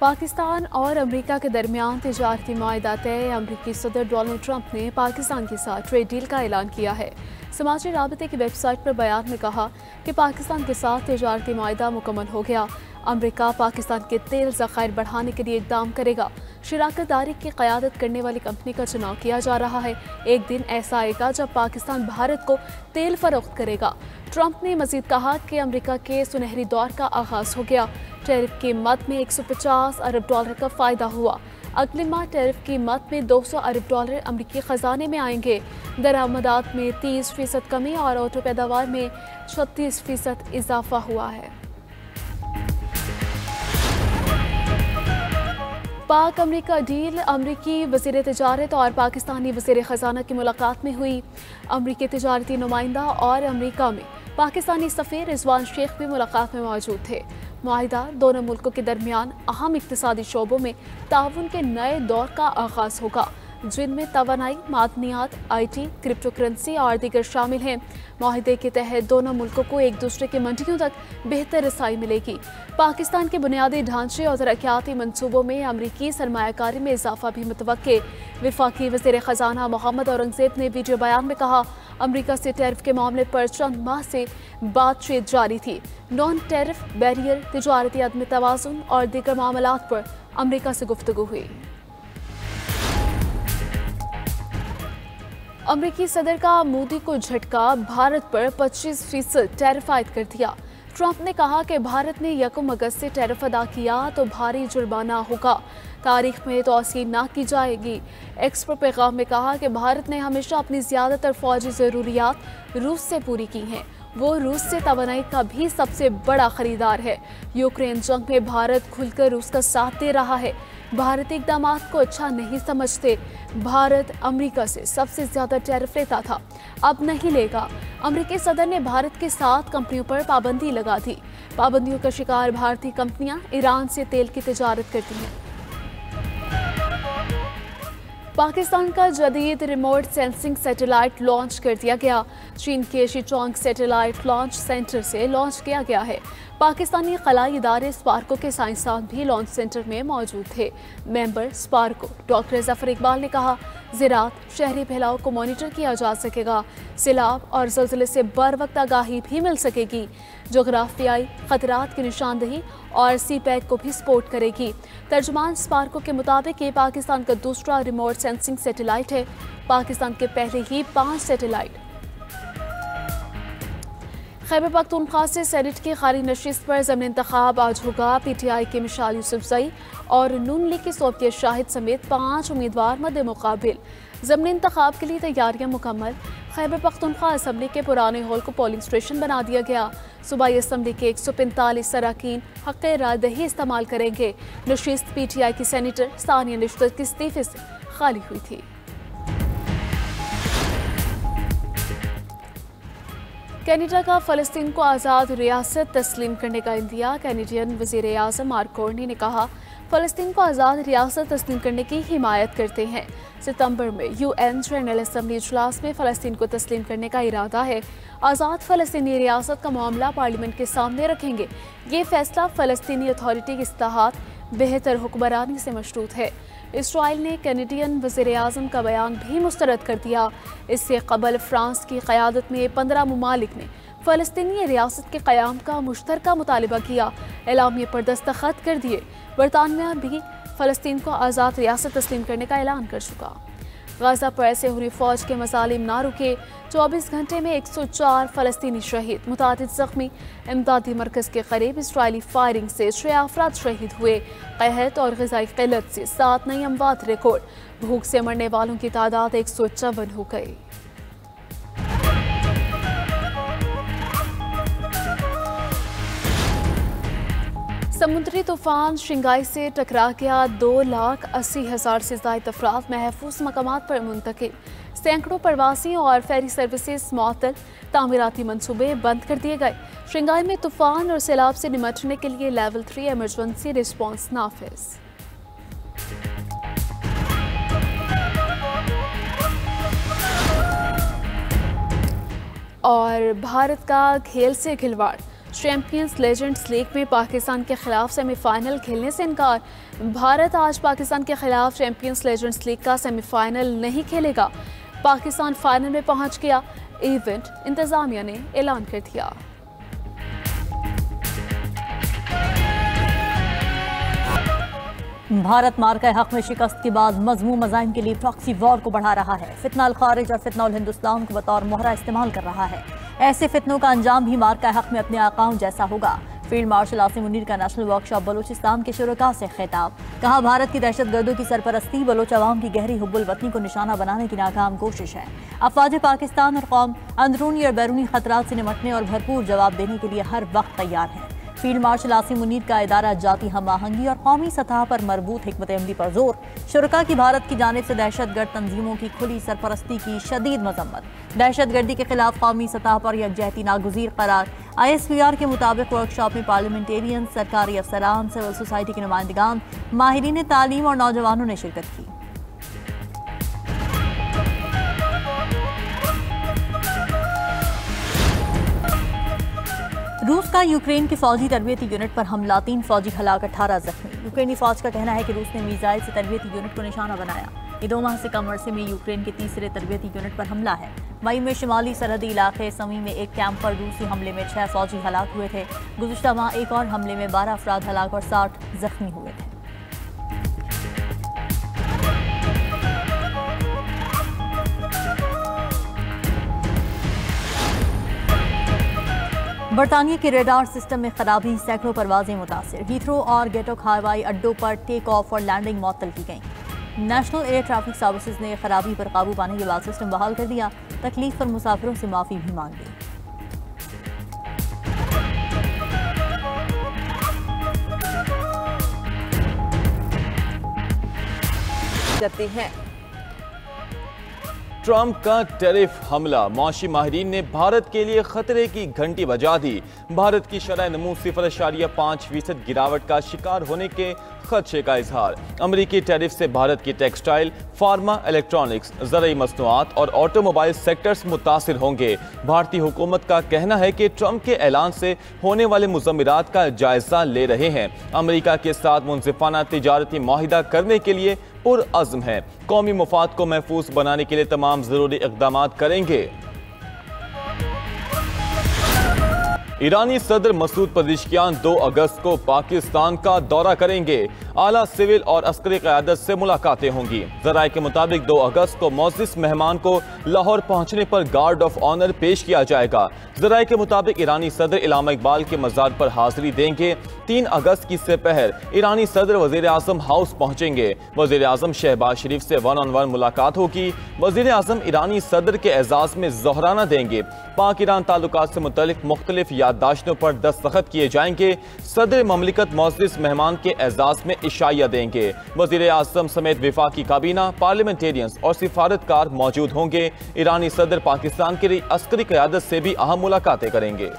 पाकिस्तान और अमेरिका के दरमियान तिजारती मुआहदा तय। अमेरिकी सदर डोनाल्ड ट्रंप ने पाकिस्तान के साथ ट्रेड डील का ऐलान किया है। समाजी राबते की वेबसाइट पर बयान में कहा कि पाकिस्तान के साथ तिजारती मुआहदा मुकम्मल हो गया। अमेरिका पाकिस्तान के तेल ज़खायर बढ़ाने के लिए इक़दाम करेगा। शराकत दारी की क़यादत करने वाली कंपनी का चुनाव किया जा रहा है। एक दिन ऐसा आएगा जब पाकिस्तान भारत को तेल फरोख्त करेगा। ट्रंप ने मजीद कहा कि अमेरिका के सुनहरी दौर का आगाज़ हो गया। टैरिफ की मद में $150 अरब का फ़ायदा हुआ। अगले माह टैरिफ की मद में $200 अरब अमेरिकी ख़जाने में आएंगे। दरामदात में 30% कमी और ऑटो पैदावार में 36% इजाफा हुआ है। पाक अमेरिका डील। अमरीकी वज़ीर तिजारत और पाकिस्तानी वज़ीर ख़जाना की मुलाकात में हुई। अमरीकी तिजारती नुमाइंदा और अमरीका में पाकिस्तानी सफ़ीर रिजवान शेख भी मुलाकात में मौजूद थे। मुआहिदा दोनों मुल्कों के दरमियान अहम इक़्तिसादी शोबों में ताउन के नए दौर का आगाज़ होगा, जिनमें तवानाई, मादनियात, IT, क्रिप्टो करेंसी और दीगर शामिल हैं। मुआहिदे के तहत दोनों मुल्कों को एक दूसरे की मंडियों तक बेहतर रसाई मिलेगी। पाकिस्तान के बुनियादी ढांचे और तरक्याती मनसूबों में अमरीकी सरमायाकारी में इजाफा भी मुतवक्के। वफाकी वज़ीर ख़जाना मोहम्मद औरंगज़ेब ने वीडियो बयान में कहा, अमरीका से टैरिफ के मामले पर चंद माह से बातचीत जारी थी। नॉन टैरिफ बैरियर, तिजारती अदम तवाज़ुन और दीगर मामलात पर अमरीका से गुफ्तगू हुई। अमरीकी सदर का मोदी को झटका, भारत पर 25% टैरिफ आयद कर दिया। ट्रंप ने कहा कि भारत ने 1 अगस्त से टैरिफ अदा किया तो भारी जुर्माना होगा, तारीख में तोसी ना की जाएगी। एक्स पर पैगाम में कहा कि भारत ने हमेशा अपनी ज़्यादातर फौजी ज़रूरियात रूस से पूरी की हैं। वो रूस से तवानाई का भी सबसे बड़ा खरीदार है। यूक्रेन जंग में भारत खुलकर रूस का साथ दे रहा है। भारतीय इक़दामात को अच्छा नहीं समझते। भारत अमेरिका से सबसे ज़्यादा टैरिफ लेता था, अब नहीं लेगा। अमेरिकी सदर ने भारत के 7 कंपनियों पर पाबंदी लगा दी। पाबंदियों का शिकार भारतीय कंपनियां ईरान से तेल की तिजारत करती हैं। पाकिस्तान का जदीद रिमोट सेंसिंग सैटेलाइट लॉन्च कर दिया गया। चीन के शिचोंग सैटेलाइट लॉन्च सेंटर से लॉन्च किया गया है। पाकिस्तानी खलाई इदारे स्पार्को के साइंसदान भी लॉन्च सेंटर में मौजूद थे। Member Sparco doctor Zafar Iqbal ने कहा, ज़राअत, शहरी फैलाव को मॉनिटर किया जा सकेगा। सैलाब और ज़लज़ले से बर वक्त आगाही भी मिल सकेगी। जोग्राफियाई खतरात की निशानदही और CPAC को भी सपोर्ट करेगी। तर्जुमान स्पार्को के मुताबिक ये पाकिस्तान का दूसरा रिमोट सेंसिंग सैटेलाइट है। पाकिस्तान के पहले ही 5 सैटेलाइट। खैबर पख्तूनख्वा से सेनेट की खाली नशिस्त पर ज़मीनी इंतखाब आज होगा। PTI के मिशाल यूसुफजई और नून लीग की सोबिया शाहिद समेत 5 उम्मीदवार मद्दे मुकाबिल। ज़मीनी इंतखाब के लिए तैयारियां मुकम्मल। खैबर पख्तूनख्वा असम्बली के पुराने हॉल को पोलिंग स्टेशन बना दिया गया। सूबाई असम्बली के 145 अरकान हक़ राय दही इस्तेमाल करेंगे। नशिस्त PTI की सेनेटर सानिया निश्चित के इस्तीफे से खाली हुई थी। कनाडा का फ़लस्तीन को आज़ाद रियासत तस्लीम करने का इंदिया। कैनेडियन वज़ीर आज़म मार्क कार्नी ने कहा, फ़लस्तीन को आज़ाद रियासत तस्लीम करने की हिमायत करते हैं। सितंबर में UN जनरल असम्बली इजलास में फ़लस्तीन को तस्लीम करने का इरादा है। आज़ाद फ़लस्तीनी रियासत का मामला पार्लियामेंट के सामने रखेंगे। ये फैसला फ़लस्तीनी अथॉरिटी की इस्लाहात, बेहतर हुक्मरानी से मशरूत है। इसराइल ने कैनेडियन वज़ीर आज़म का बयान भी मुस्तरद कर दिया। इससे कबल फ्रांस की क़यादत में 15 ममालिक ने फ़लस्तीनी रियासत के क़याम का मुश्तरका मुतालबा किया। एलामिया पर दस्तखत कर दिए। बरतानिया भी फ़लस्तीन को आज़ाद रियासत तस्लीम करने का ऐलान कर चुका। गाज़ा पर ऐसे हुई फ़ौज के मज़ालिम ना रुके। 24 घंटे में 104 फ़लस्तीनी शहीद, मुतादिद ज़ख्मी। इमदादी मरकज़ के करीब इसराइली फायरिंग से 6 अफराद शहीद हुए। क़हत और ग़िज़ाई क़िल्लत से 7 नई अमवात रिकॉर्ड। भूख से मरने वालों की तादाद 154 हो गई। समुद्री तूफान शिंगाई से टकरा गया। 2,80,000 से ज़ायद अफराद महफूज मकामात पर मुंतकिल। सैकड़ों प्रवासी और फेरी सर्विसेज मअतल। तामीराती मंसूबे बंद कर दिए गए। शिंगाई में तूफान और सैलाब से निमटने के लिए लेवल 3 इमरजेंसी रिस्पॉन्स नाफिज। और भारत का खेल से खिलवाड़, चैंपियंस लेजेंड्स लीग में पाकिस्तान के खिलाफ सेमीफाइनल खेलने से इनकार। भारत आज पाकिस्तान के खिलाफ चैंपियंस लेजेंड्स लीग का सेमीफाइनल नहीं खेलेगा। पाकिस्तान फाइनल में पहुंच गया, इवेंट इंतजामिया ने ऐलान कर दिया। भारत मार्का हक में शिकस्त के बाद मजमूम मज़ाहिम के लिए प्रॉक्सी वॉर को बढ़ा रहा है। फितना अल खारिज और फितना अल हिंदुस्तान को बतौर मोहरा इस्तेमाल कर रहा है। ऐसे फितनों का अंजाम भी मार्का हक में अपने आकाओं जैसा होगा। फील्ड मार्शल आसिम मुनीर का नेशनल वर्कशॉप बलूचिस्तान के शुरका से खिताब। कहा, भारत की दहशतगर्दों की सरपरस्ती बलोच अवाम की गहरी हुब्बुल वतनी को निशाना बनाने की नाकाम कोशिश है। अफवाज पाकिस्तान और कौम अंदरूनी और बैरूनी खतरात से निपटने और भरपूर जवाब देने के लिए हर वक्त तैयार है। फील्ड मार्शल आसिम मुनीर का इदारा जाती हम आहंगी और कौमी सतह पर मरबूत हिकमत अमली पर जोर। शुरका की भारत की जानिब से दहशतगर्द तंजीमों की खुली सरपरस्ती की शदीद मजम्मत। दहशतगर्दी के खिलाफ कौमी सतह पर यकजहती नागुज़ीर करार। ISPR के मुताबिक वर्कशॉप में पार्लियामेंटेरियन, सरकारी अफसरान, सिविल सोसाइटी के नुमाइंदगान, माहिरीन तालीम और नौजवानों ने शिरकत की। रूस का यूक्रेन की फौजी तरबियती यूनिट पर हमला, 3 फौजी हलाक, 18 जख्मी। यूक्रेनी फौज का कहना है कि रूस ने मिसाइल से तरबियती यूनिट को निशाना बनाया। ये 2 माह से कम अरसे में यूक्रेन के तीसरे तरबियती यूनिट पर हमला है। मई में शुमाली सरहदी इलाके समी में एक कैंप पर रूसी हमले में 6 फौजी हलाक हुए थे। गुज़िश्ता माह एक और हमले में 12 अफराद हलाक और 60 जख्मी हुए थे। बरतानिया के रेडार सिस्टम में खराबी, सैकड़ों परवाजें मुतासिर। हीथ्रो और गेटोक हवाई अड्डों पर टेक ऑफ और लैंडिंग मअतल की गई। नेशनल एयर ट्रैफिक सर्विसेज ने खराबी पर काबू पाने के बाद सिस्टम बहाल कर दिया। तकलीफ पर मुसाफिरों से माफी भी मांग ली। करते हैं। ट्रंप का टैरिफ हमला, मौशी माहिरीन ने भारत के लिए खतरे की घंटी बजा दी। भारत की शरह नमू 0.5% गिरावट का शिकार होने के खदशे का इजहार। अमरीकी टैरिफ से भारत की टेक्सटाइल, फार्मा, इलेक्ट्रॉनिक्स, ज़रूरी मसनूआत और ऑटोमोबाइल सेक्टर्स मुतासिर होंगे। भारतीय हुकूमत का कहना है कि ट्रंप के ऐलान से होने वाले मुज़म्मिरात का जायजा ले रहे हैं। अमरीका के साथ मुनसिफाना तिजारती मुआहिदा करने के लिए पुरअज़्म है। कौमी मफाद को महफूज बनाने के लिए तमाम ज़रूरी इक़दाम करेंगे। ईरानी सदर मसूद पज़ेश्कियान 2 अगस्त को पाकिस्तान का दौरा करेंगे। आला सिविल और अस्करी क़यादत से मुलाकातें होंगी। ज़राए के मुताबिक 2 अगस्त को मोअज़्ज़िज़ मेहमान को लाहौर पहुंचने पर गार्ड ऑफ ऑनर पेश किया जाएगा। ज़राए के मुताबिक ईरानी सदर इलामा इकबाल के मज़ार पर हाज़िरी देंगे। 3 अगस्त की सेपहर ईरानी सदर वज़ीर आज़म हाउस पहुंचेंगे। वज़ीर आज़म शहबाज शरीफ से 1-on-1 मुलाकात होगी। वज़ीर आज़म ईरानी सदर के एजाज़ में ज़ोहराना देंगे। पाक ईरान ताल्लुकात से मुतल्लिक़ मुख्तलिफ याददाश्तों पर दस्तखत किए जाएंगे। सदर ममलिकत मोअज़्ज़िज़ मेहमान के एजाज़ में इशाया देंगे। वज़ीर आज़म समेत विफाकी काबीना, पार्लियामेंटेरियंस और सिफारतकार मौजूद होंगे। ईरानी सदर पाकिस्तान की अस्करी क़यादत से भी अहम मुलाकातें करेंगे।